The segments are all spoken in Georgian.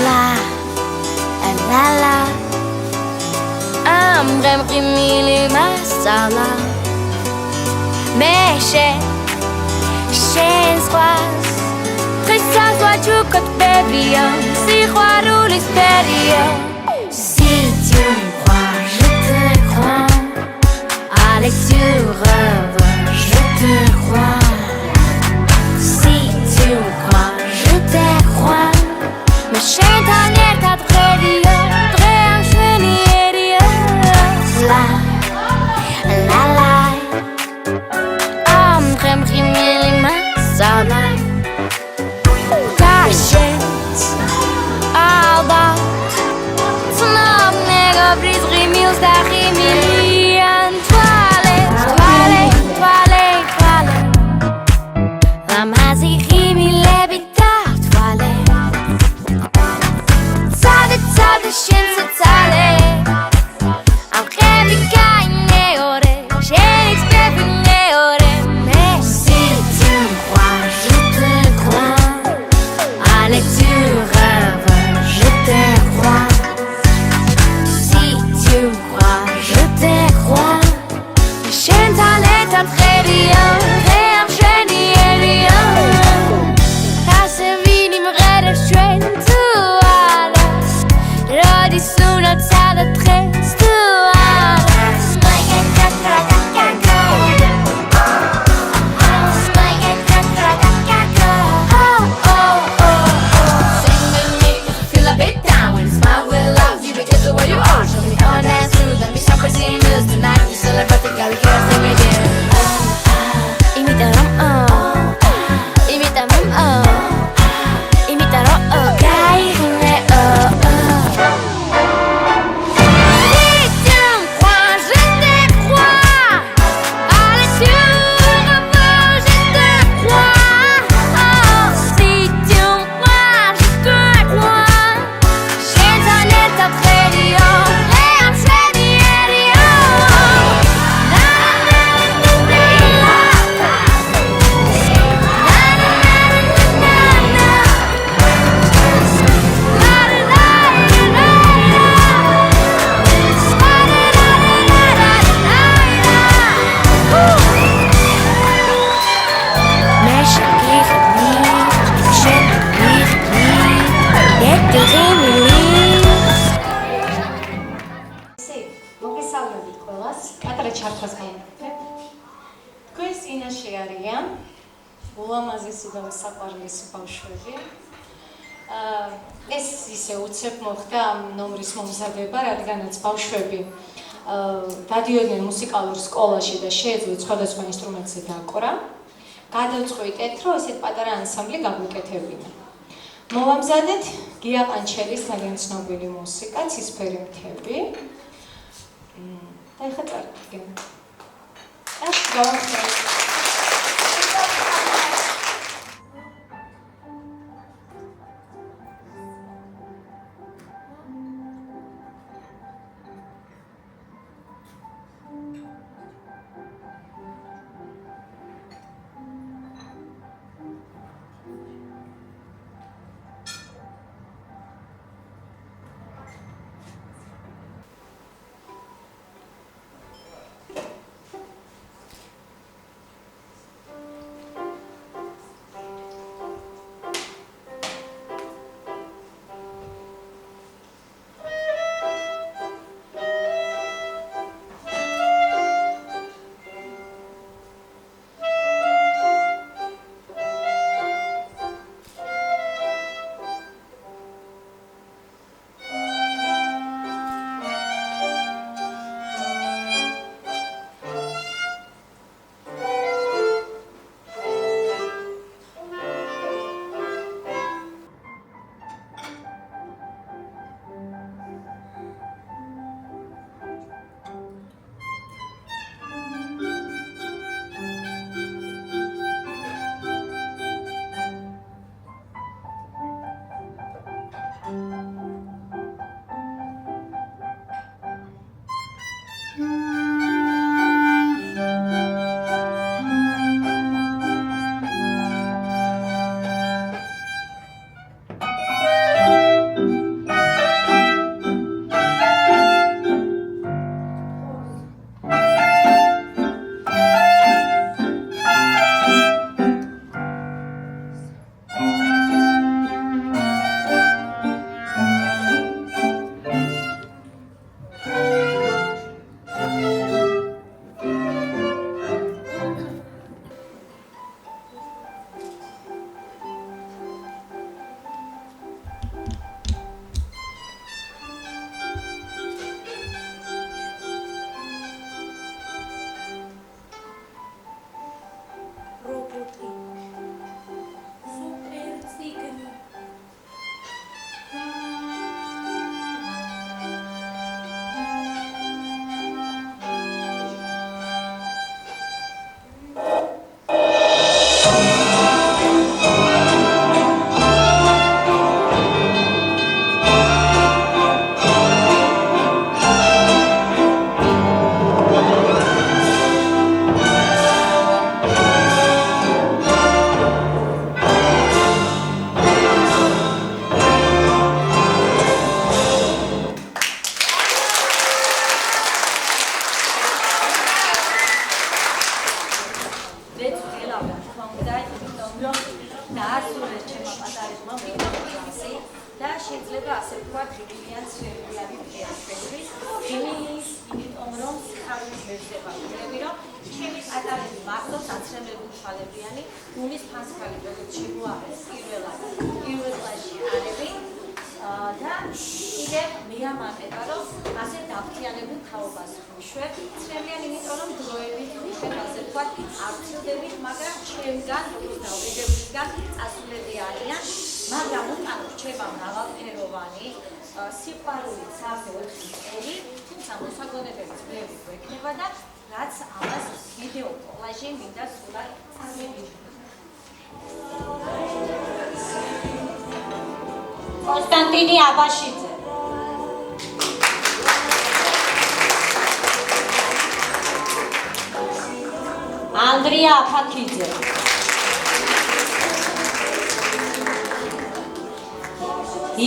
La la la Amrem rimili masala Meșe Șenzcoas Trisas la ciucot bebia Si xoarul isperia Si tu me crois, je te crois Allez tu rêves, je te crois Si tu me crois, je te crois Mais Shaitan ta dredia Dream shvenieria La la la Amrem rimili masala Tashens Alba Snab nega bris rimils da rimilian Toilet, toilet, toilet, toilet Ramazi rimile bitar toilet Tzade, tzade, shense tzale Am khemi kai neore Shenix bebi neore Mais si tu me crois, je te crois Allez tu rêves, je te crois Si tu me crois, je te crois Shentan est un très bien Réam sheni elia Kasevini mreder schwen tu alles Rodi suna tzada tres tu alles Smagen kakrakakako Smagen kakrakakako Oh, oh, oh, oh Sing with me, feel a bit down When it's my will, love you because of what you are Show me honest truth, let me stop crazy news Tonight we celebrate the girl, here sing with you Imitaram, imitaram, imitaram, Kai rime, Si tu me crois, je te crois Allez tu rêves, je te crois Si tu me crois, je te crois Shentan est un radio Réam sheni elia La la la la la მოგესალმებით ყველას. პატარა ჩართვას გამოვხდეთ. თქვენს წინაშე არიან ულამაზესი და საყვარლესი ბავშვები. ეს ისე უცებ მოხდა ამ ნომრის მომზადება, რადგანაც ბავშვები დადიოდნენ მუსიკალურ სკოლაში და შეეძლოთ სხვადასხვა ინსტრუმენტზე დაკვრა. გადავწყვიტეთ, რომ ესეთ პატარა ანსამბლი გაგვიკეთებინა. მოვამზადეთ გია ყანჩელის ძალიან ცნობილი მუსიკა, ცისფერი მთები. და ეხლა წარდგენ. ეს გავახსენე. და შეიძლება ასე ვთქვათ, რიგიან ცნობილები ფერფერების იმის, იმიტომ რომ ხარვის ვერსება ვიღები, რომ ჩემი პატარები მართლაც აცრემებული თვალებიანი, გულის ფასკალი როგორც შემოაღეს პირველ კლასში არები და კიდევ მეამაყება, რომ ასე დავთიანებულ თაობას ვუშვებ, ცრემლიან, იმიტომ რომ დროებით ვუშვებ, ასე ვთქვათ, არცილდებით, მაგრამ ჩემგან, როგორც დავრიგებისგან წასულები არიან, მაგრამ უკან რჩება მრავალფეროვანი სიყვარულით სახე 4 წელი, თუმცა მოსაგონებები ძვლები გვექნება და რაც ამას ვიდეო კოლაჟი მინდა სულად წარმოვიდგინოთ. კონსტანტინე აბაშიძე, ანდრია აფაქიძე,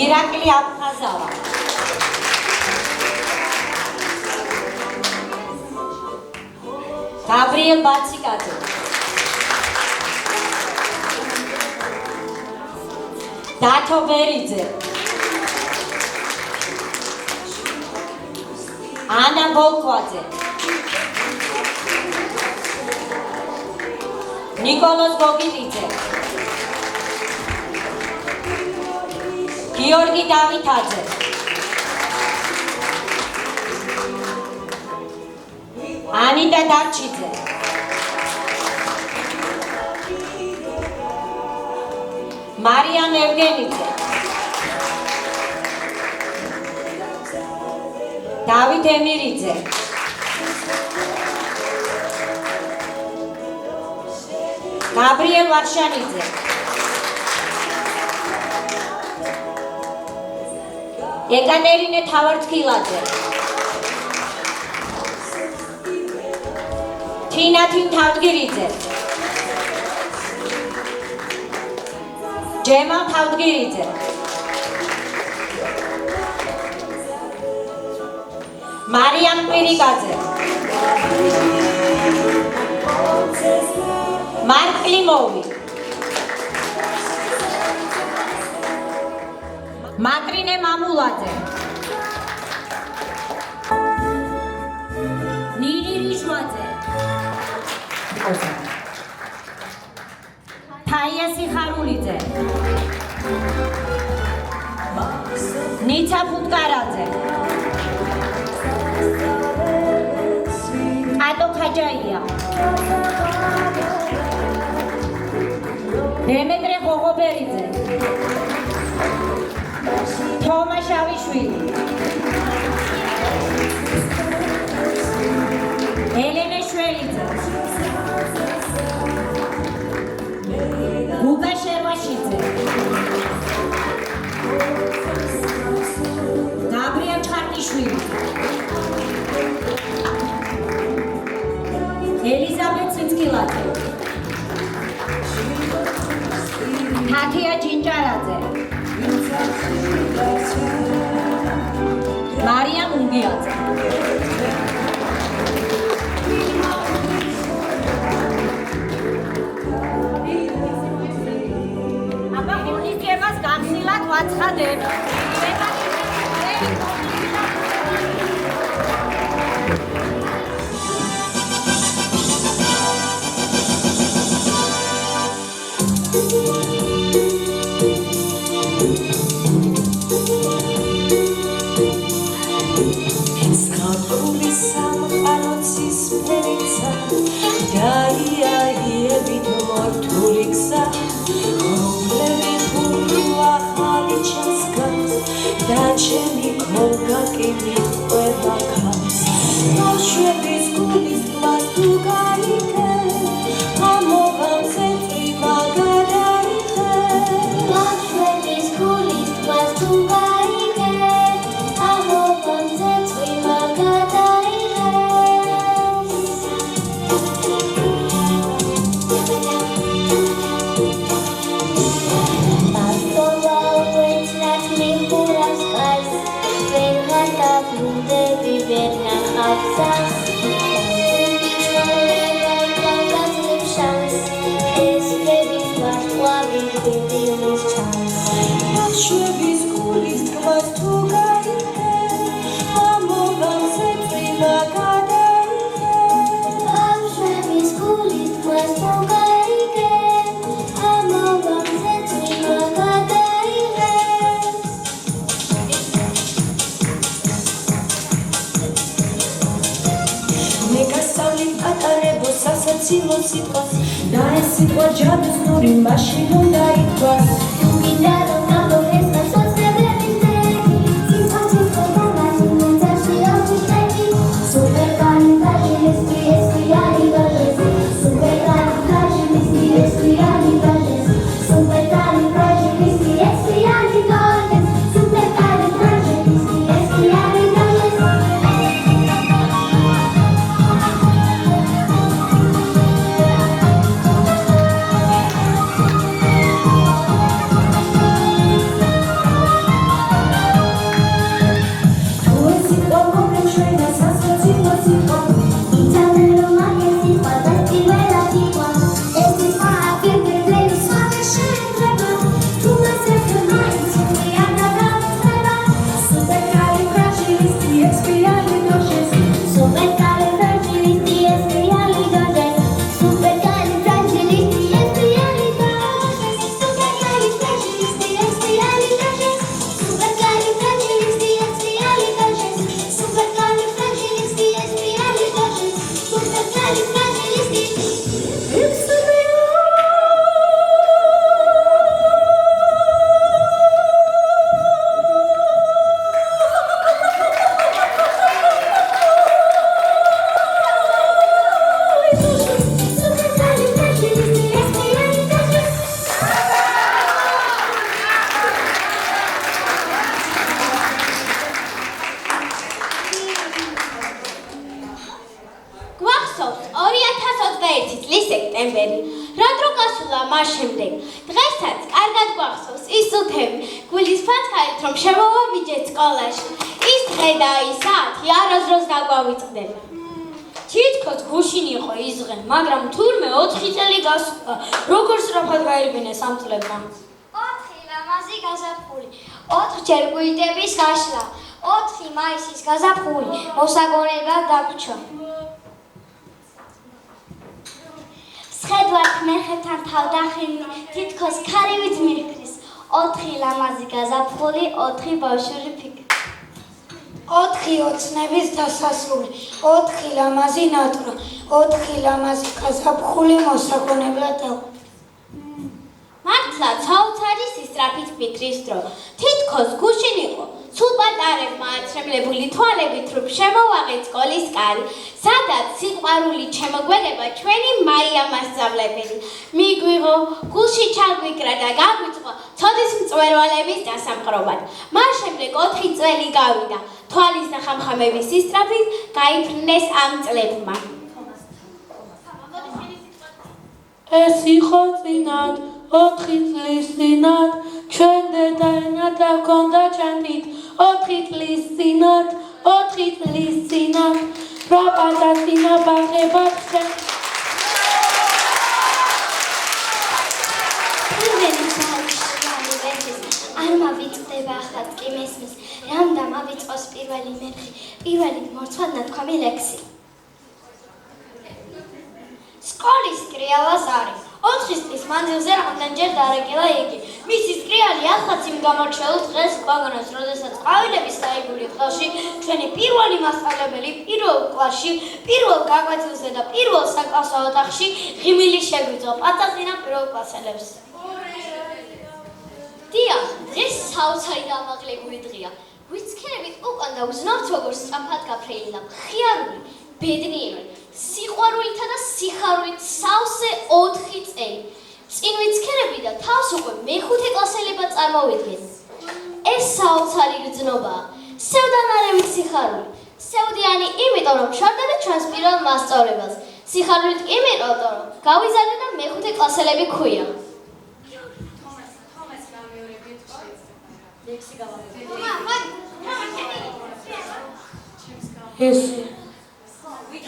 ირაკლი აფხაზავა, გაბრიელ ბაციკაძე, დათო ბერიძე, ანა ბოლქვაძე, ნიკოლოზ გოგილიძე, გიორგი დავითაძე, ანიტა დარჩიძე, მარიამ ევგენიძე, დავით ემირიძე, გაბრიელ ვარშანიძე, ეკატერინე თავარცხილაძე, თინათინ თავდგირიძე, ჯემალ თავდგირიძე, მარიამ კვირიკაძე, მარკ კლიმოვი, მატრინე მამულაძე, ნინი რიჟვაძე, თაია სიხარულიძე, ნიცა ფუტკარაძე, ატო ხაჯაია, დემეტრე ღოღობერიძე, თომა შავიშვილი, ელენე შველიძე, გუგა შერვაშიძე, გაბრიელ ჩხარტიშვილი, ელიზაბეთ ციცკილაძე, თათია ჯინჯარაძე, მარიამ უნგიაძე, აბა მონიტებას გამხილად ვაცხადებ. It's გულის თქმას თუ გაიგე ამოვამზე წიმა გადაიღე ბავშვების გულის თქმას თუ გაიგე ამოვამზე წიმა გადაიღე მე გასავლით ატარებო სასაცილო სიტყვას და ეს სიტყვა ჯადოსნური მაშინ უნდა ითქვას თუ გინდა რომ ამოვეს მასწავლებლის ძეგლი სიმხატის ხომალაში მიწაში ავჭრები სუპერკალიფრაჟილისტიესპირალიდოჟესი სუპერკალიფრაჟილისტიესპირალიდოჟესი სუპერკალიფრაჟილისტიესპირალიდოჟესი გვახსოვს 2021 წლის სექტემბერი. რადრო გასულა მას შემდეგ. დღესაც კარგად გვახსოვს ის უთები, გულისფანთქარით რომ შემოვაბიჯეთ სკოლაში. ის დღე და ის საათი არასდროს დაგვავიწყდება. თითქოს გუშინ იყო ის დღე, მაგრამ თურმე 4 წელი გასულა. როგორ სწრაფად გაერბინეს ამ წლებმა. 4 ლამაზი გაზაფხული, 4ჯერ გვიტების გაშლა, 4 მაისის გაზაფხული, მოსაგონებლად დაგვჭა. სხედვართ მერხებთან თავდახინი, თითქოს ქარივით მიხრის, 4 ლამაზი გაზაფხული, 4 ბავშვური ფიქრი. 4 ოცნების დასასრული, 4 ლამაზი ნატვრა, 4 ლამაზი გაზაფხული მოსაგონებლად დაგვჭა. მართლა საოცარი სისწრაფით ფიქრის დრო. თითქოს გუშინ იყო. სულ პატარებმა აცრემლებული თვალებით რომ შემოვაღეთ სკოლის კარი, სადაც სიყვარული ჩემოგველება ჩვენი მაია მასწავლებელი. მიგვიღო, გულში ჩაგვიკრა და გაგვიწყო ცოდის მწვერვალების დასამყრობად. მას შემდეგ 4 წელი გავიდა. თვალის ნახამხამების სისწრაფით გაიფრინეს ამ წლებმა. ეს იყო წინათ 4 წლის წინათ ჩვენ დედაენა და გქონდა ჩანთით 4 წლის წინათ 4 წლის წინათ რა პატარინა ბაღებად ხენ არ მავიწყდება ახლა კი მესმის რამ და მავიწყოს პირველი მერხი პირველი მორცვა ნათქვამი ლექსი სკოლის კრიალა ზარი 4 წლის მანძილზე რამდენჯერ დარეკილა იგი. მისი სკრიალი ახაც იმ გამორჩეულ დღეს გვაგონებს, როდესაც ყვავილების დაიბული ხელში ჩვენი პირველი მასწავლებელი პირველ კლასში, პირველ გაკვეთილზე და პირველ საკლასო ოთახში ღიმილი შეგვიწყო პატარინა პირველკლასელებს. დიახ, დღეს საოცარი და ამაღლებული დღეა. ვიცქერებით უკან და უზნავთ როგორც სწრაფად გაფრეილა მხიარული, ბედნიერი სიყვარულითა და სიხარულით სავსე 4 წელი. წინ ვიცქერები და თავს უკვე მე-5 კლასელებად წარმოვიდგენ. ეს საოცარი გრძნობაა. სევდანარევით სიხარული. სევდიანი იმიტომ რომ შორდები ჩვენს პირველ მასწავლებელს. სიხარულით კი იმიტომ რომ გავიზარდე და მე-5 კლასელები ქვია.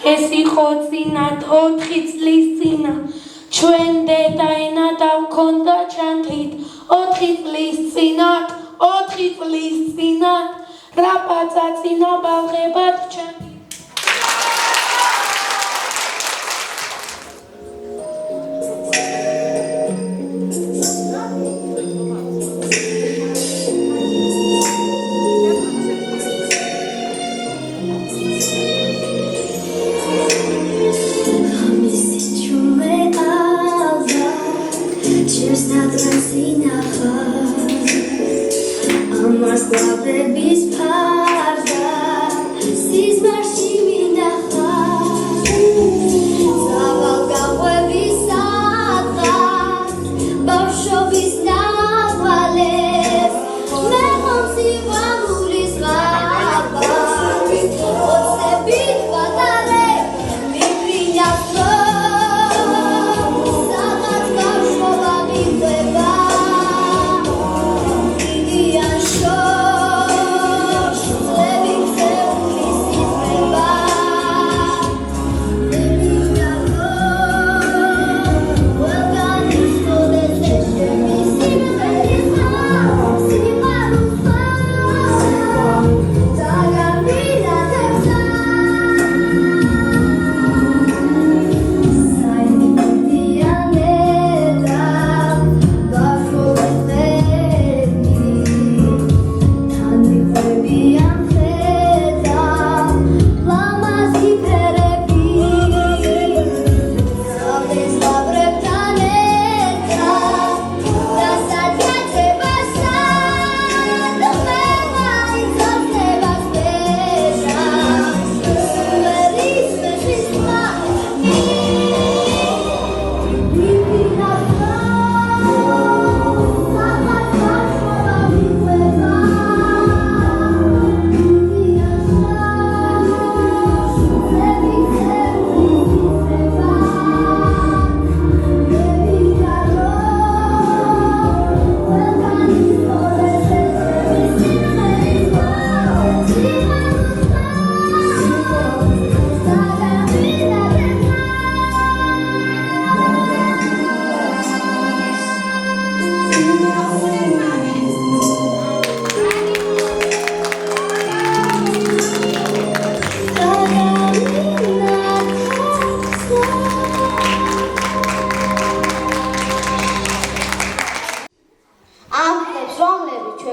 ეს იყო წინათ 4 წლის წინა ჩვენ დედაენა და გქონდა ჩანთით 4 წლის წინათ 4 წლის წინა რა პაწაწინა ბაღებად ჩემი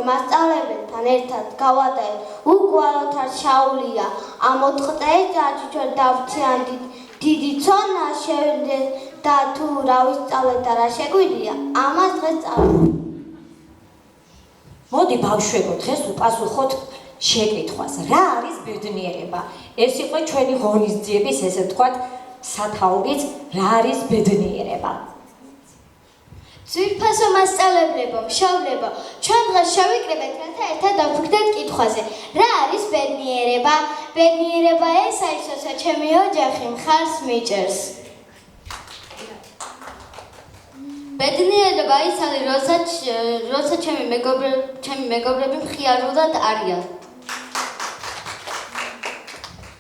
მასწავლებელთან ერთად გავატარეთ უგვალოდ არ შაულია ამ 4 წელიწადში ჩვენ დავციანდით დიდი ცონა შევიდეთ და თუ რა ვისწავლეთ და რა შეგვიძლია ამას დღეს წავედით. მოდი ბავშვებო, დღეს უპასუხოთ შეკითხვას. რა არის ბედნიერება? ეს იყო ჩვენი ღონისძიების, ესე ვთქვათ, სათაურიც, რა არის ბედნიერება? ძვირფასო მასწავლებლებო, მშობლებო, ჩვენ დღეს შევიკრიბეთ რათა ერთად დავფიქრდეთ კითხვაზე. რა არის ბედნიერება? ბედნიერება ეს არის, როცა ჩემი ოჯახი მხარს მიჭერს. ბედნიერება ის არის, როცა ჩემი მეგობრები მხიარულად არიან.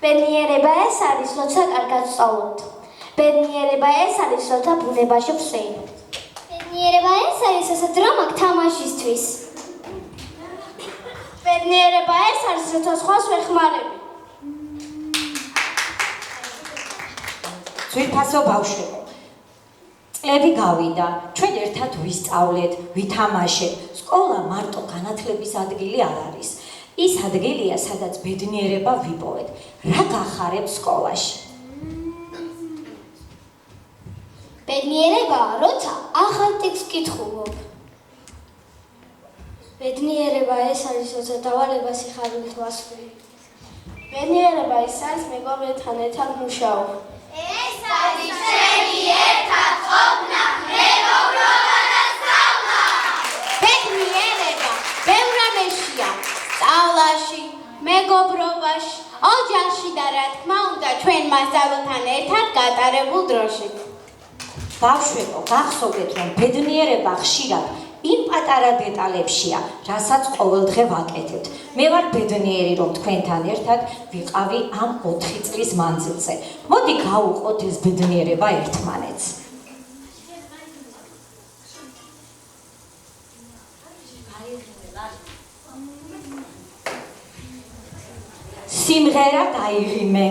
ბედნიერება ეს არის, როცა კარგად ვსწავლობთ. ბედნიერება ეს არის, როცა ბუნებაში ვსვენოთ. ბედნიერება ეს არის, როცა დრო მაქვს თამაშისთვის. ბედნიერება ეს არის, როცა სხვას ვერ ხმარები. ძვირფასო ბავშვებო, წლები გავიდა, ჩვენ ერთად ვისწავლეთ, ვითამაშეთ. სკოლა მარტო განათლების ადგილი არ არის. ის ადგილია, სადაც ბედნიერება ვიპოვეთ. რა გახარებ სკოლაში? ბედნიერებაა, როცა ახალ ტექსტს კითხულობ. ბედნიერება ეს არის, როცა დავალებას სიხარულით ვასწავლი. ბედნიერება ის არის, მეგობრებთან ერთად მუშაობ. ეს არის შენი ერთად ყოფნა, მეგობრობა და სწავლა. ბედნიერება ბევრ რამეშია, სწავლაში, მეგობრობაში, ოჯახში და რა თქმა უნდა ჩვენ მასწავლებელთან ერთად გატარებულ დროში. ბავშვებო, გახსოვდეთ, რომ ბედნიერება ხშირად იმ პატარა დეტალებშია, რასაც ყოველდღე ვაკეთებთ. მე ვარ ბედნიერი, რომ თქვენთან ერთად ვიყავი ამ 4 წლის მანძილზე. მოდი გავუყოთ ეს ბედნიერება ერთმანეთს. სიმღერა გაიღიმე.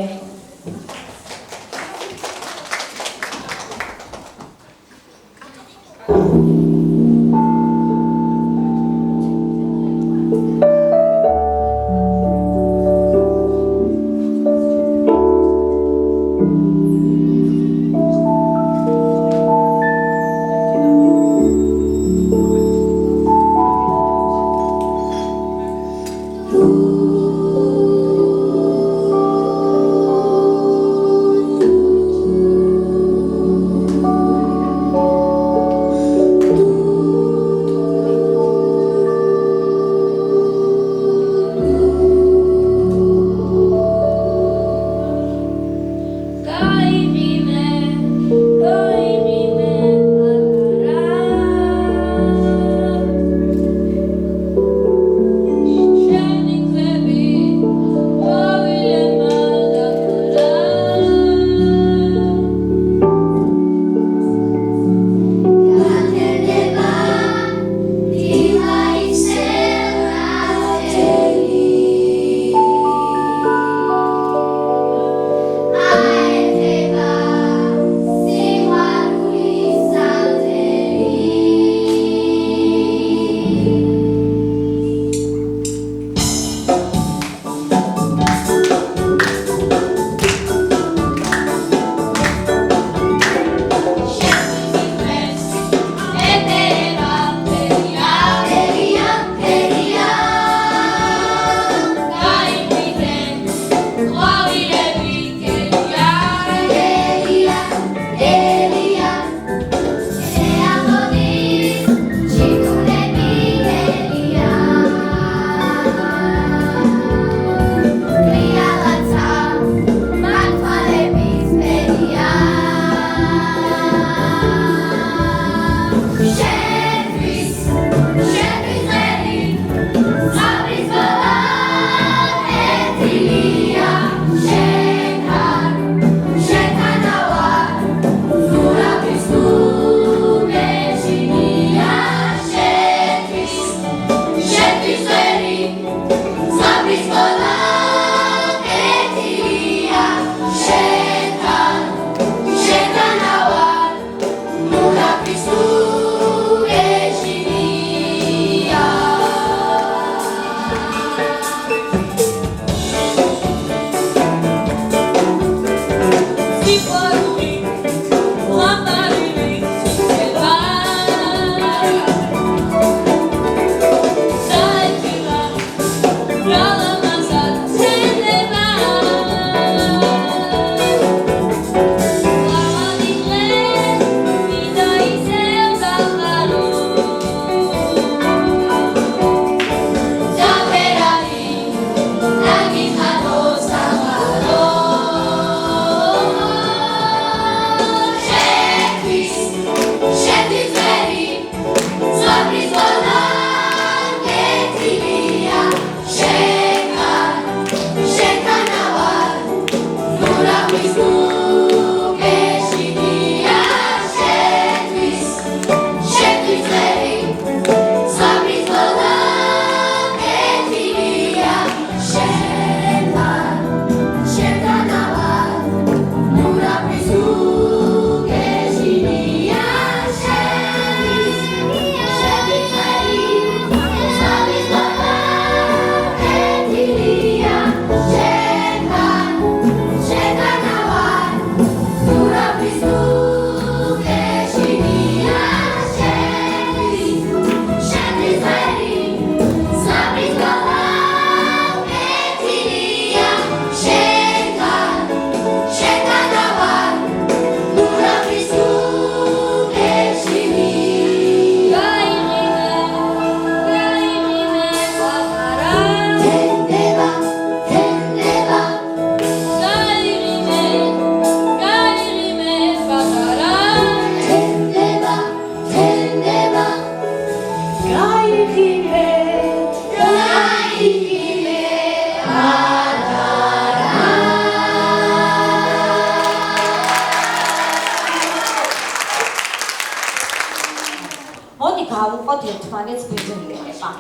მოდი გავუყოთ ერთმანეთს ბედნიერება.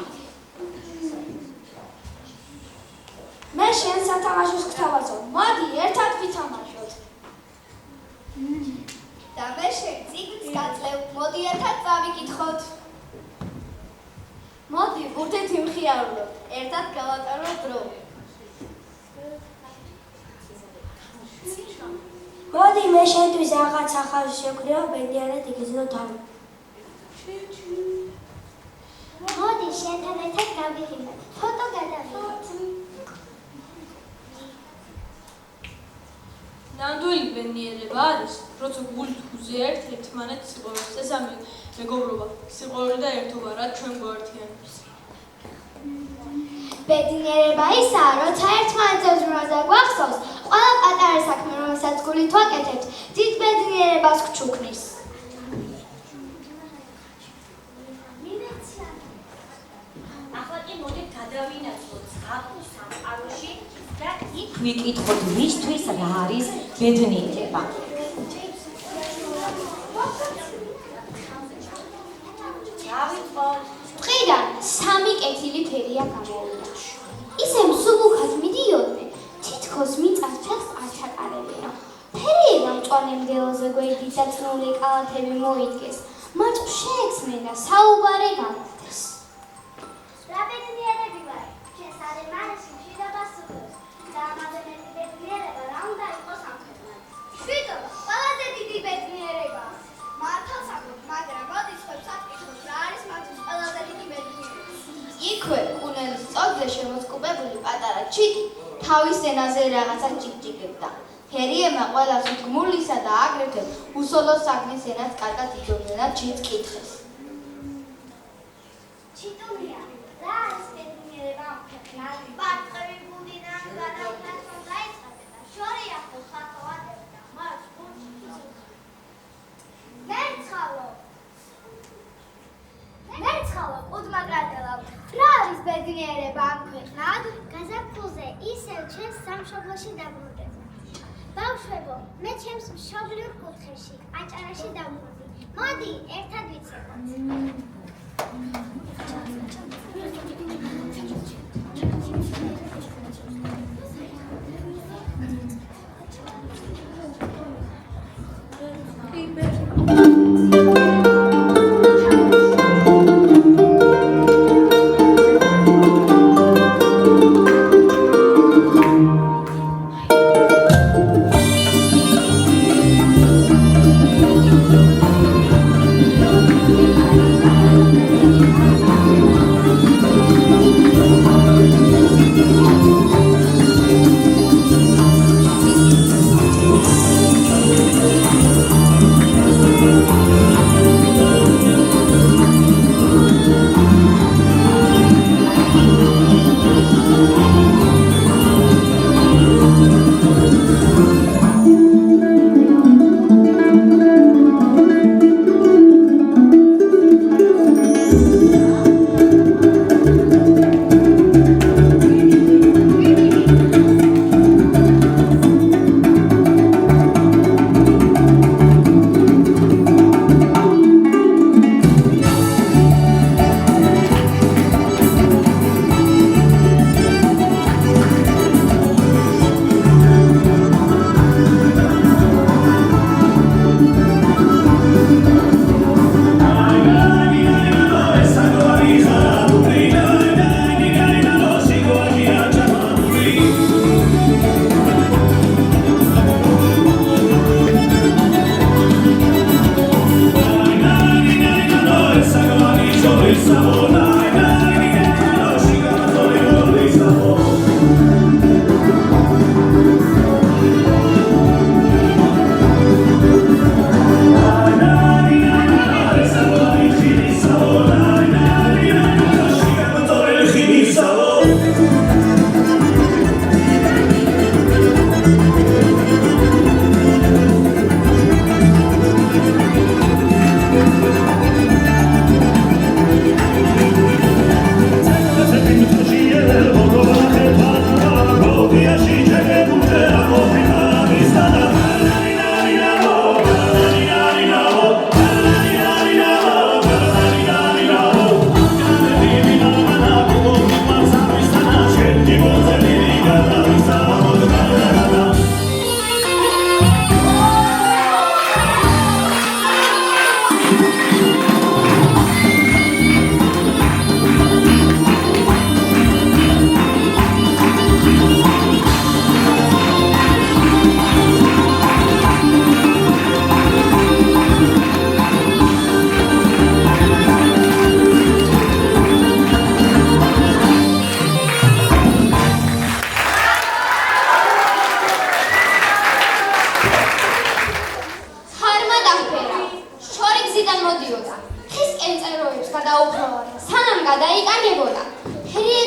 შენ სათამაშოს გთავაზობ. მოდი, ერთად ვითამაშოთ. და მე შენ წიგნს გაძლევ. მოდი ერთად წავიკითხოთ. მოდი, ბურთით იმხიარულოთ. ერთად გავატაროთ დრო. მოდი, მე შენთვის რაღაც ახალი შეგვიძლია ბედნიერად იგრძნო თავი. მოდი, შენთან ერთად გავიგებთ. ფოტო გადავიღოთ. ნამდვილი ბედნიერება არის, როცა გულით უზიართ ერთმანეთს სიყვარულს. ეს ამი მეგობრობა, სიყვარული და ერთობა, რაც ჩვენ გვაერთიანებს. ბედნიერება ისაა, როცა ერთმანეთზე ზრუნვა გვახსოვს, ყველა პატარა საქმე, რომელსაც გულით ვაკეთებთ, დიდ ბედნიერებას გვჩუქნის. ახლა კი მოდით გადავინაცვლოთ ზღაპრულ სამყაროში და იქ ვიკითხოთ ვისთვის რა არის ბედნიერება. ტყიდან 3 კეთილი ფერია გამოვიდა. ისე მსუბუქად მიდიოდნენ, თითქოს მიწას არ ჩაკარებინა. ფერიება მწვანე მდელოზე გვერდით დაწნული კალათები მოიდგეს. მათ შეეცმენა საუბარი განაგდეს. რა ბედნიერები ვარ? ჩვენს არემა მშვიდობას უყურებს. და ამაზე მეტი ბედნიერება რა უნდა იყოს ამ ქვეყანაში? მშვიდობა ყველაზე დიდი ბედნიერებაა. მართალს ამბობ, მაგრამ მოდი სხვებსაც ვკითხოთ, რა არის მათთვის ყველაზე დიდი ბედნიერება? იქვე კუნელის წოდზე შემოწყობებული პატარა ჩიტი თავის ენაზე რაღაცა ჭიკჭიკებდა. ფერიებმა ყველას უთქმულისა და აგრეთვე უსოლო საგნის ენას კარგად იგონია ჩიტს კითხეს. ჩიტუნია, რა არის ბედნიერება ამ ქვეყანაში? ბარტყები ბუდიდან გადავხდეს რომ დაიწყებენ და შორი ახლოს ხათოვადებდა და მას მერცხალო, კუდმაგრადელავ, რა არის ბედნიერება ამ ქვეყნად? გაზაფხულზე ისევ ჩემს სამშობლოში დაბრუნდება. ბავშვებო, მე ჩემს მშობლიურ კუთხეში, აჭარაში დავბრუნდი. მოდი, ერთად ვიცე.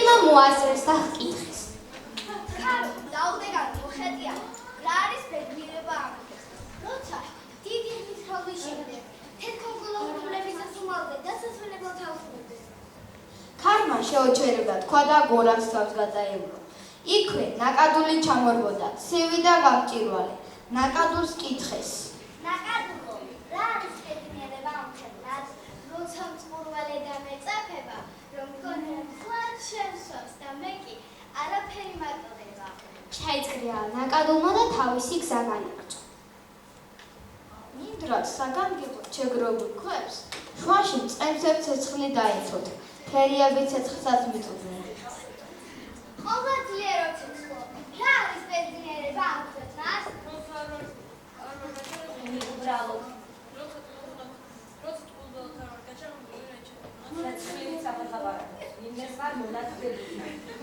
ფერიმ მოასწრეს და ჰკითხეს. დაუდეგან მოხეტია, რა არის ბედნიერება ამას? როცა დიდი ხნის ხალხი თეთრ-ქოქოლობის სასუმალზე დასასვენებლად თავსდებდა. ქარმა შეოჩერებდა თქვა და გორაკს თავს გადაევლო. იქვე ნაკადული ჩამორბოდა, ცივი და გამჭვირვალე. ნაკადულს კითხეს. ნაკადულო, რა არის ბედნიერება ამხელად? როცა მწყურვალე და მეწაფება, რომ გონია ფლად შემსვავს და მე კი არაფერი მატარება. ჩაიწყრია ნაკადულმა და თავისი გზა განაგრძო. მინდრად საგანგებო შეგროვებულ ქვებს შუაში მწყემსებ ცეცხლი დაეცოთ. ფერიები ცეცხლსაც მიწუდნენ. ყოველ ძლიერო ცეცხლო, რა არის ბედნიერება ამხელად? უბრალოდ როცა თულდოთა არ გაჩაღებული რეჩა ცეცხლი საფახაბარა იმეს ვარ მონაწილეობა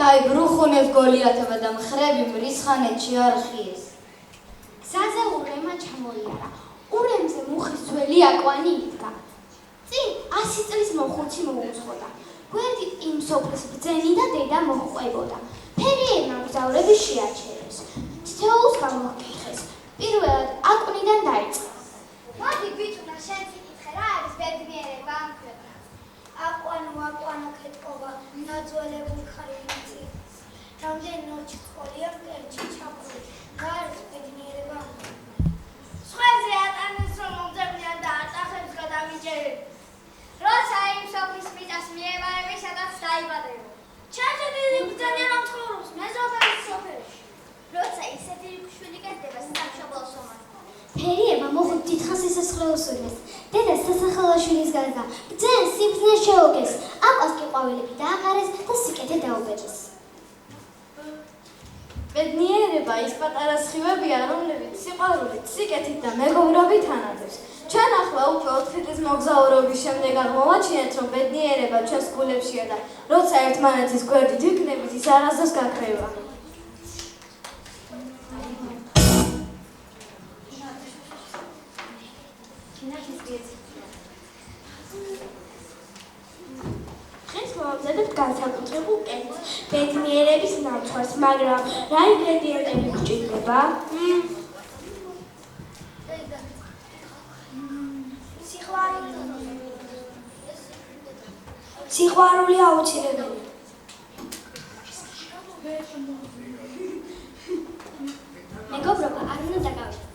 დაიბრუხუნეს გოლიათება და მხრები მრისხანეთში არხიეს. გზაზე ურემა ჩამოიარა. ურემზე მუხის ძველი აკვანი იდგა. წინ 100 წლის მოხუცი მოუძღოდა. გვერდით იმ სოფლის ბრძენი და დედა მოჰყვებოდა. ფერიებმა მგზავრები შეაჩერეს. თითოეულს გამოჰკითხეს. პირველად აკვნიდან დაიწყო. მოდი ბიჭუნა, შენ წიკითხე, რა არის ბედნიერება ამ ქვეყნად? აკვანო ქეთყობა, ნაძველებული ხარიძი. რამდენი ნოჩი წყოლია მკერდში ჩაფრული. რა არის ბედნიერება? სხვებზე ატანეს რომ მომძებნიან და აწახებს გადამიჭერენ. როცა იმ სოფლის მიწას მიემარები, სადაც დაიბადებო. ჩემზე დიდი ბრძენი რომ ცხოვრობს მეზობელის სოფელში. როცა ისეთი შვილი კეთდება სამშობლოს ომად. ფერიებმა მოხუთ დიდხანს სიცოცხლეულს უდნეს. დედა სასახელო შვილის გარდა ბრძენ სიბრძნე შეოგეს. აკვას კი ყვავილები დააყარეს და სიკეთე დაუბეჭეს. ბედნიერება ის პატარა სხივებია, რომლებიც სიყვარულით, სიკეთით და მეგობრობით ანადებს. ჩვენ ახლა უკვე 4 წლის მოგზაურობის შემდეგ აღმოვაჩინეთ, რომ ბედნიერება ჩვენს გულებშია და როცა ერთმანეთის გვერდით ვიქნებით, ის არასდროს გაქრება. დღეს მოვამზადებთ განსაკუთრებულ კერძს, ბედნიერების ნაცვლად, მაგრამ რა ინგრედიენტები გვჭირდება? სიყვარული, სიყვარული აუცილებელია. მეგობრობა არ უნდა დაგავიწყდეთ.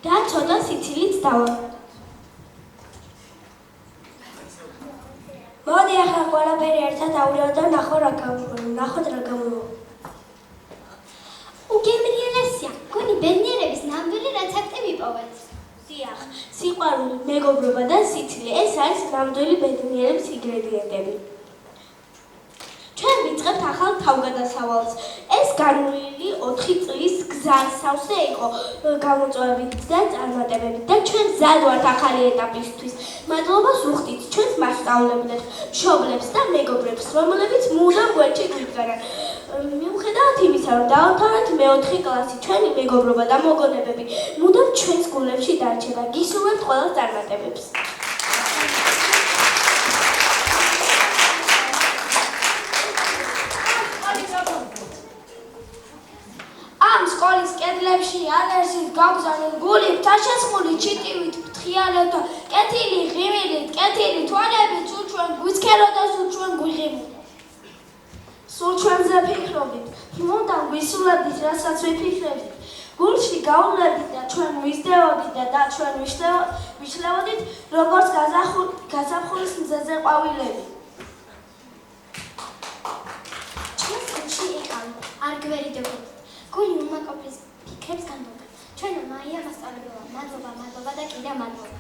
და ცოტა სიცილით დავამატოთ. მოდი ახლა ყველაფერი ერთად ავიღოთ და ნახოთ რა გამოვა. უგემრიელესია, გონი ბედნიერების ნამდვილი რეცეპტი ვიპოვეთ. დიახ, სიყვარული, მეგობრობა და სიცილი ეს არის ნამდვილი ბედნიერების ინგრედიენტები. ჩვენ ვიწყებთ ახალ თავგადასავალს. ეს განვლილი 4 წლის გზასავსე იყო გამოწვევებით და წარმატებებით და ჩვენ მზად ვართ ახალი ეტაპისთვის. მადლობას ვუხდით ჩვენს მასწავლებლებს, მშობლებს და მეგობრებს, რომლებიც მუდამ გვერდში გვიდგარან. მიუხედავად იმისა, რომ დავამთავრეთ მე-4 კლასი, ჩვენი მეგობრობა და მოგონებები მუდამ ჩვენს გულებში დარჩება. გისურვებთ ყველა წარმატებებს. ამ სკოლის კედლებში ანერსით გაგზავნილ გული თაშასხული ჩიტივით, ფრთხილად, კეთილი ღიმილით, კეთილი თვალებით, სულ ჩვენ გვიცქერო და სულ ჩვენ გვიღიმით. სულ ჩვენზე ფიქრობით, მუდამ გვისურვებდით, რასაც ვიფიქრებდით. გულში გავვლებით და ჩვენ ვიზრდებოდით და ჩვენ ვიშლევოდით, როგორც გაზაფხულის მზეზე ყვავილები. ჩვენს გულში იყავით, არ გვერიდებოდით. გული უმაკოფის ფიქრებს განდობდა. ჩვენო მაია მასწავლებელმა, მადლობა და კიდევ მადლობა.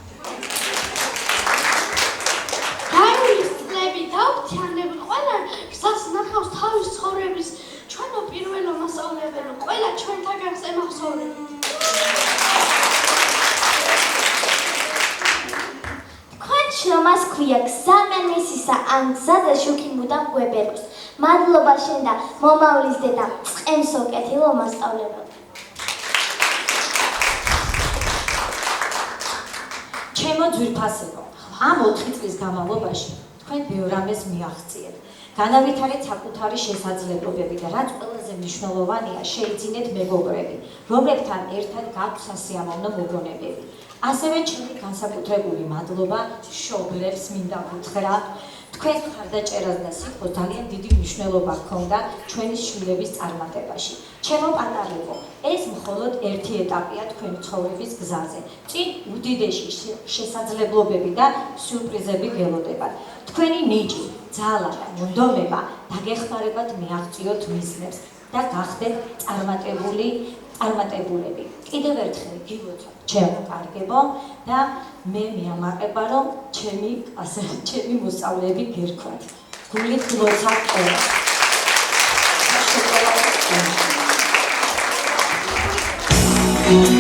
გაივლის წლები დავთვალებთ ყველა გზას ნახავს თავის ცხოვრების ჩვენო პირველო მასწავლებელო ყველა ჩვენთაგან ემახსოვრები. თქვენ შრომას ქვია გზა მესისა ან გზაზე შუქი მუდამ გვებეროს. მადლობა შენ და მომავლის დედა წყემსო კეთილო მასწავლებელო. ჩემო ძვირფასებო, ამ 4 წლის განმავლობაში თქვენ ბევრ რამეს მიაღწიეთ. განავითარეთ საკუთარი შესაძლებლობები და რაც ყველაზე მნიშვნელოვანია, შეიძინეთ მეგობრები, რომლებთან ერთად გაქვთ სასიამოვნო მოგონებები. ასევე ჩემი განსაკუთრებული მადლობა მშობლებს მინდა ვუთხრა. თქვენს მხარდაჭერას და სიტყვას ძალიან დიდი მნიშვნელობა ჰქონდა ჩვენი შვილების წარმატებაში. ჩემო პატარებო, ეს მხოლოდ ერთი ეტაპია თქვენი ცხოვრების გზაზე. წინ უდიდესი შესაძლებლობები და სიურპრიზები გელოდებათ. თქვენი ნიჭი, ძალა და მონდომება დაგეხმარებათ მიაღწიოთ მიზნებს და გახდეთ წარმატებულები. კიდევ ერთხელ გილოცავ ჩემო კარგებო და მე მიამაყება რომ ჩემი მოსწავლეები გერქვათ. გულით გილოცავ ყველას. Thank you.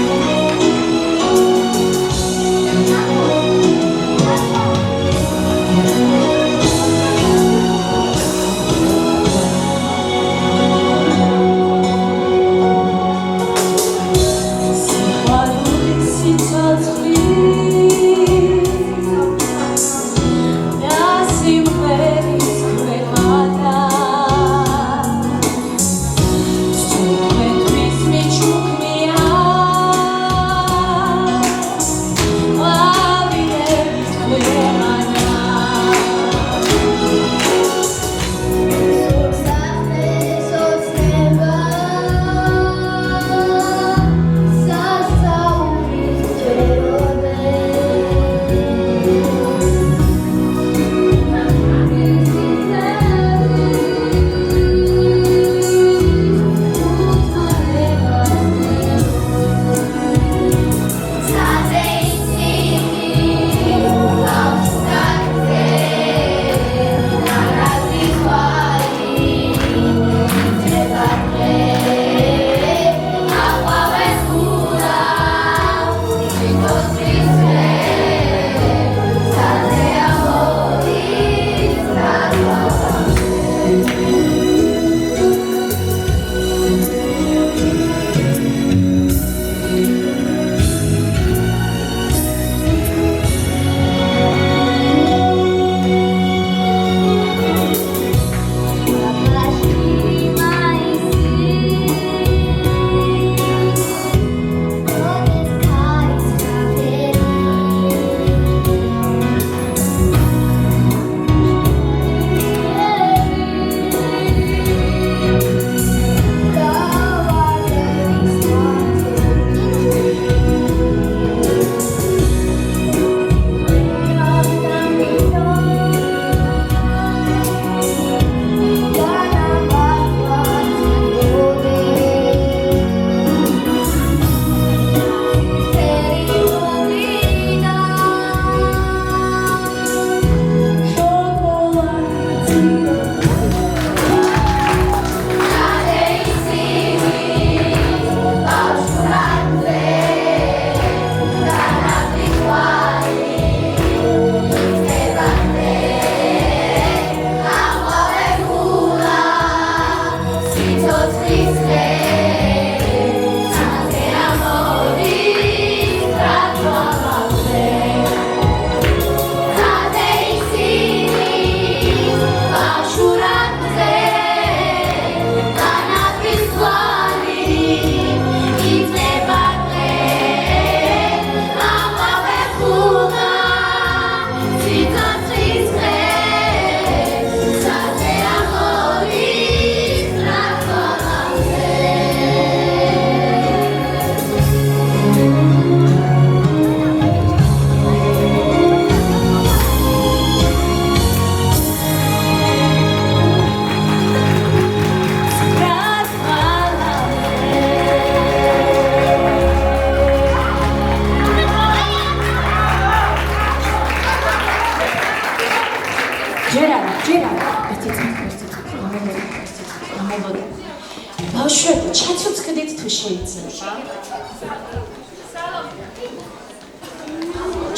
ბავშვები, ჩაცოცხლდით თუ შეიძლება.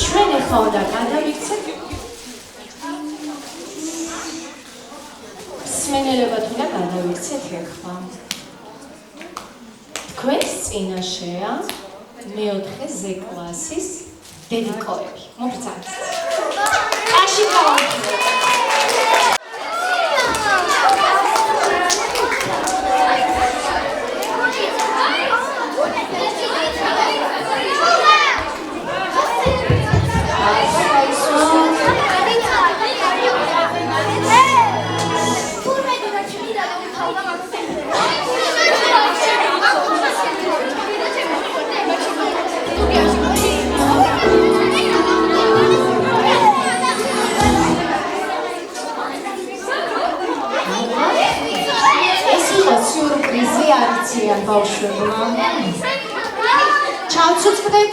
ჩვენ ახლა უნდა გადავიქცეთ მსმენელებად უნდა გადავიქცეთ ახლა. თქვენს წინაშეა მეოთხე ზე კლასის დედიკოები. მოგწადეთ. კაში გავაკეთეთ. სიურპრიზი არიციან ბავშვებმა. ჩავცოცხლდეთ.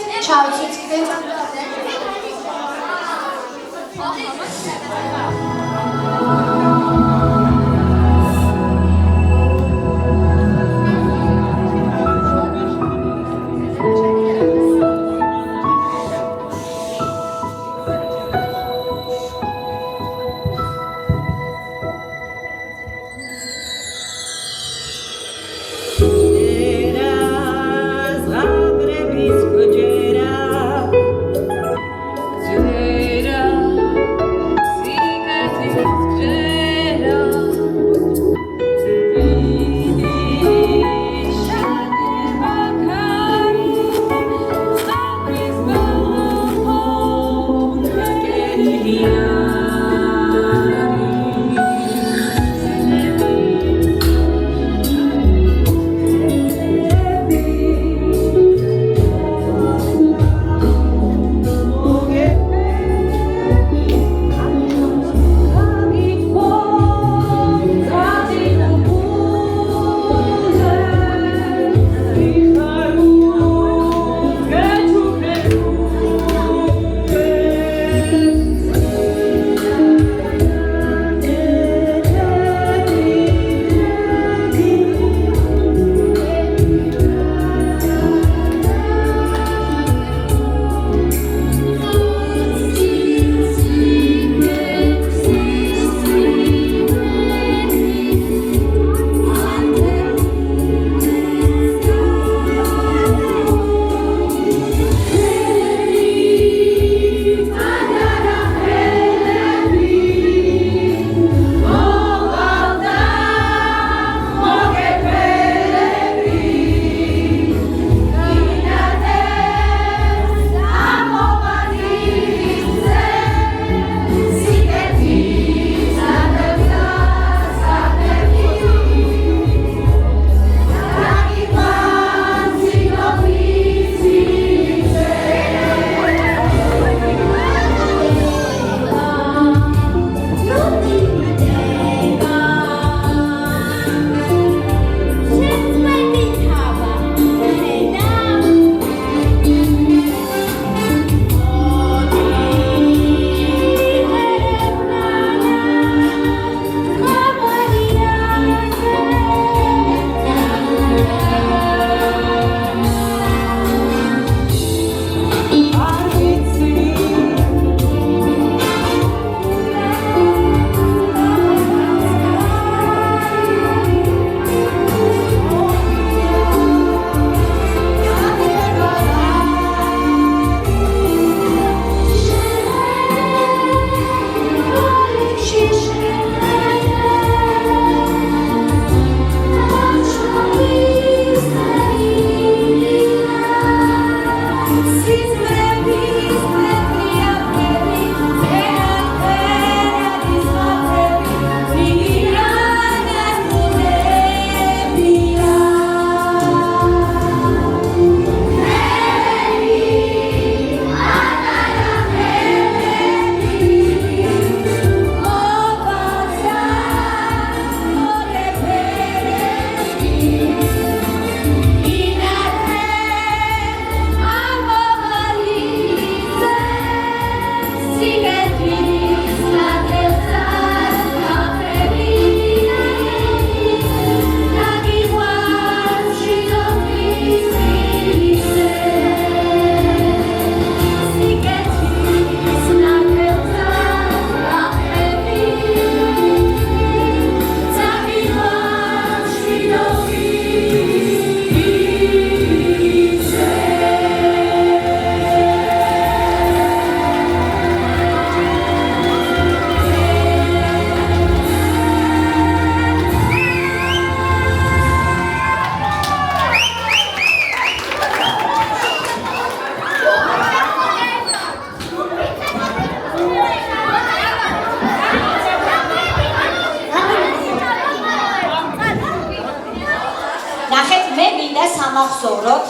გამახსოვროთ,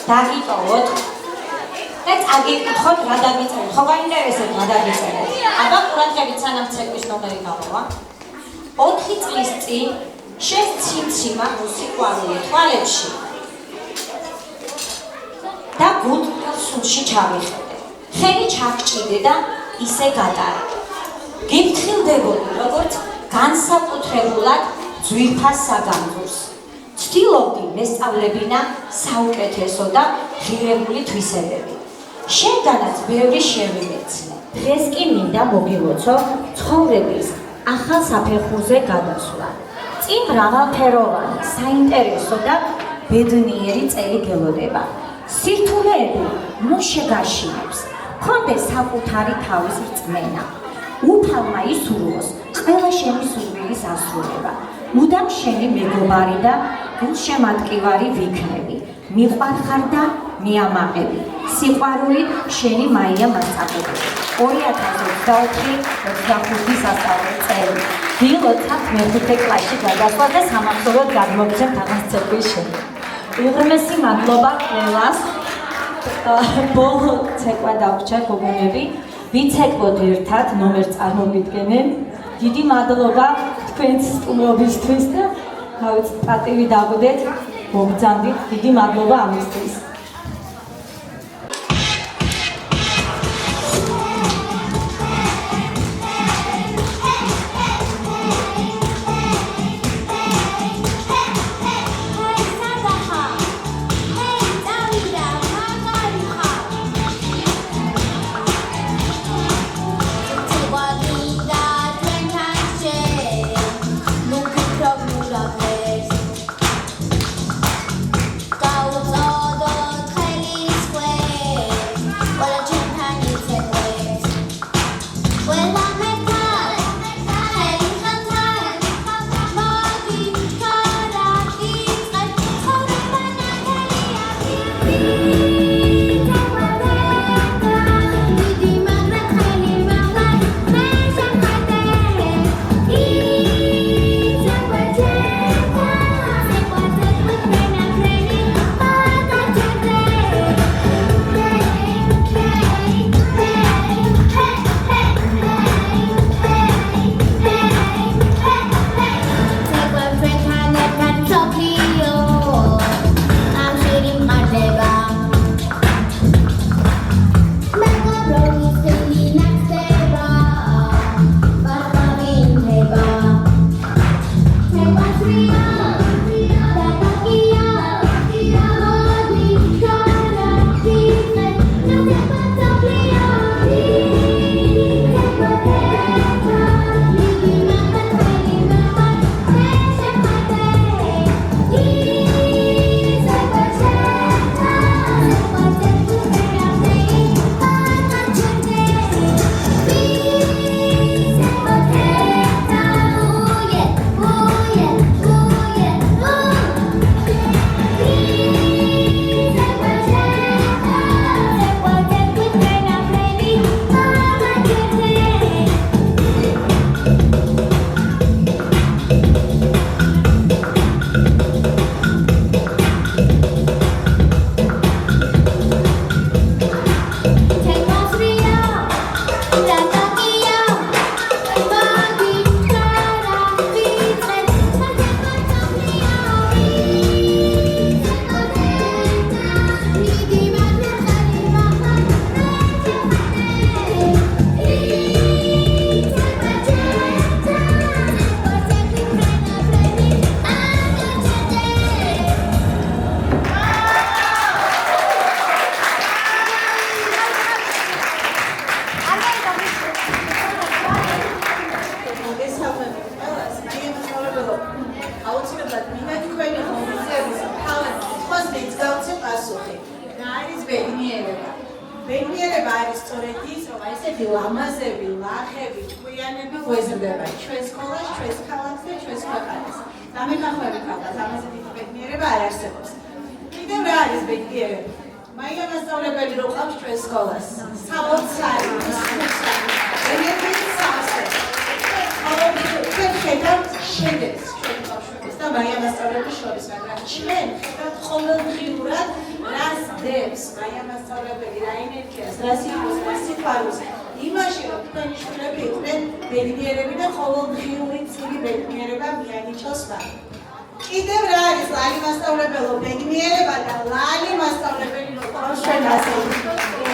დაგიტოვოთ და წაგიკითხოთ რა დაგიწერეთ. ხო გაინტერესებთ რა დაგიწერეთ? აბა ყურადღებით სანამ ცეკვის ნომერი გამოვა. 4 წლის წინ შეცინციმა მუსიკვარული თვალებში და გულთბილ სულში ჩავიხედე. ხელი ჩაგჭიდე და ისე გატარე. გიფრთხილდებოდი როგორც განსაკუთრებულად ძვირფას საგანძურს. ცდილობდი მესწავლებინა საუკეთესო და ღირებული თვისებები. შენგანაც ბევრი შევიმეცნე. დღეს კი მინდა მოგილოცო ცხოვრების ახალ საფეხურზე გადასვლა. წინ მრავალფეროვანი, საინტერესო და ბედნიერი წელი გელოდება. სირთულეები ნუ შეგაშინებს. გქონდეს საკუთარი თავის რწმენა. უფალმა ისურვოს ყველა შენი სურვილის ასრულება. მუდამ შენი მეგობარი და გულშემატკივარი ვიქნები. მიყვარხარ და მიამაყები. სიყვარული შენი მაია მასწავლებელი. 2024-25 სასწავლო წელი. დილოცავთ მეხუთე კლასში გადასვლა და სამახსოვროდ გადმოგცემთ ამას ცეკვის შემდეგ. უღრმესი მადლობა ყველას. ბოლო ცეკვა დავრჩა გოგონები. ვიცეკვოთ ერთად ნომერს წარმოვიდგენენ. დიდი მადლობა თქვენს სტუმრობისთვის და პატივი დაგვდეთ, მოგძანდით. დიდი მადლობა ამისთვის. ბედნიერება არის სწორედ ის, რომ ესეთი ლამაზები, ლახები, ჭკვიანები გვეზრდება ჩვენს სკოლას, ჩვენს ქალაქს და ჩვენს ქვეყანას. დამეკახვები ქალბატონს, ამაზე დიდი ბედნიერება არ არსებობს. კიდევ რა არის ბედნიერება? მაია მასწავლებელი რო ყავს ჩვენს სკოლას. საოცარი, ენერგიის სავსე. ჩვენ ხედავთ შედეგს ჩვენ ბავშვების და მაია მასწავლებელი მასწავლებლებს შორის, მაგრამ ჩვენ ხედავთ ყოველდღიურად რას დებს მაია მასწავლებელი, რა ენერგიას, რა სიტყვას, რა სიყვარულს იმაში, რომ თქვენი შვილები იყვნენ ბედნიერები და ყოველდღიური ცივი ბედნიერება მიანიჭოს მათ. კიდევ რა არის ლალი მასწავლებელო ბედნიერება და ლალი მასწავლებელი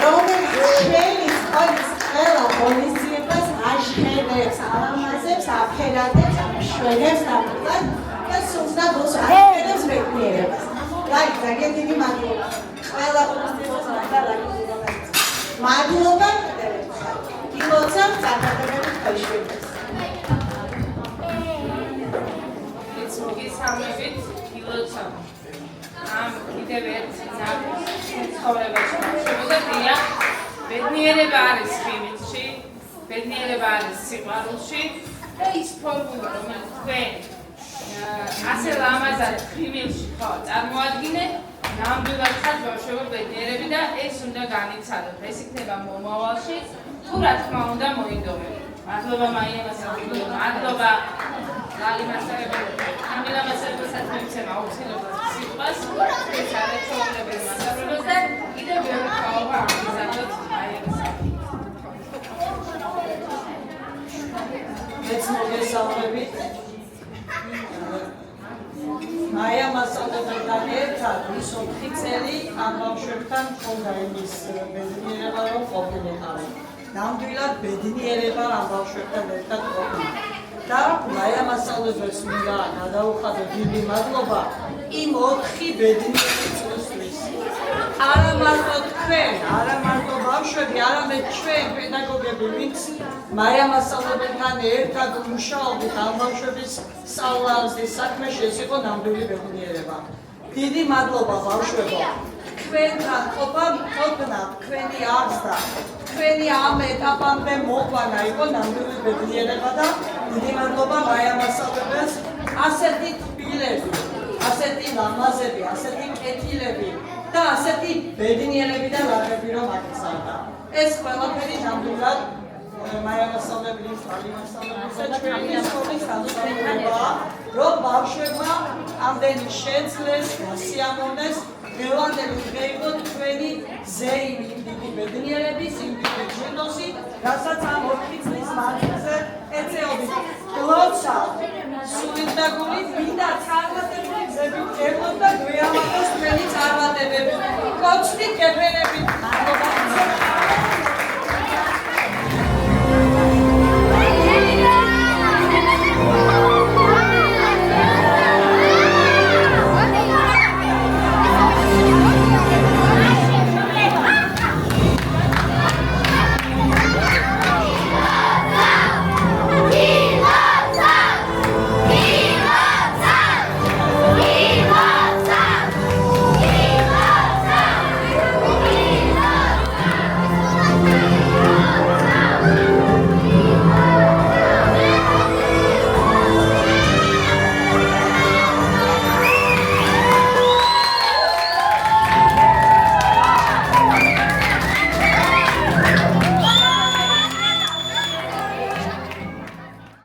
რომელიც ჩვენი სკოლის ყველა ღონისძიებას აშხერებს, ალამაზებს, აფერადებს, შვენებს ნამდვილად და სულს და ბოლოს აშხერებს ბედნიერებას. ლალი, ძალიან დიდი მადლობა. ყველა ღონისძიებას და ლალი მადლობა კიდევ ერთხელ. გილოცავ წარმატებებით ხელშეუხლებს. მოგესალმებით, გილოცავ. ამ კიდევ ერთ ცხოვრებაში მოხდა დია. ბედნიერება არის ხიმეთში, ბედნიერება არის სიყვარულში და ის ფორმულა, რომელიც თქვენ ასე ლამაზად ხიმელში ხო წარმოადგინეთ, ნამდვილად ხართ ბავშვებო ბედნიერები და ეს უნდა განიცადოთ. ეს იქნება მომავალში, თუ რა თქმა უნდა მოინდომებით. მადლობა მაია მასწავლებელო, მადლობა ლალი მასწავლებელო. ამილა მასწავლებელსაც მივცემ აუცილებლად სიტყვას, ეს არაჩვეულებრივი მასწავლებელს და კიდევ ბევრი თაობა ამიზადოთ მაია მასწავლებელო. მეც მოგესალმებით. მაია მასწავლებელთან ერთად ის 4 წელი ამ ბავშვებთან მქონდა იმის ბედნიერება, რომ ყოფილიყავი. ნამდვილად ბედნიერება ამ ბავშვებთან ერთად ყოფილი. და მაია მასწავლებელს მინდა გადაუხადო დიდი მადლობა იმ 4 ბედნიერი წლისთვის. არა მარტო თქვენ, არა მარტო ბავშვები, არამედ ჩვენ პედაგოგები, ვინც მაია მასწავლებელთან ერთად მუშაობთ ამ ბავშვების სწავლაზე, საქმეში, ეს იყო ნამდვილი ბედნიერება. დიდი მადლობა ბავშვებო. თქვენთან ყოფა მყოფნა, თქვენი აღზრდა, თქვენი ამ ეტაპამდე მოყვანა იყო ნამდვილი ბედნიერება და დიდი მადლობა მაია მასწავლებელს. ასეთი თბილები, ასეთი ლამაზები, ასეთი კეთილები და ასეთი ბედნიერები და ლაღები რომ აგზავნა. ეს ყველაფერი ნამდვილად მაია მასწავლებლის, ლალი მასწავლებლის და ჩვენი სკოლის განსაკუთრებაა, რომ ბავშვებმა ამდენი შეძლეს, გასიამოვნეს, დღევანდელი დღე იყო თქვენი ზეიმი, იმ დიდი ბედნიერების, იმ დიდი ჯილდოსი, რასაც ამ 4 წლის მანძილზე ეწეობით. გლოცავ, სულით და გულით მინდა წარმატებული გზებით გევლოთ და გვეამაყოს თქვენი წარმატებები. კოჩთით გეფერებით.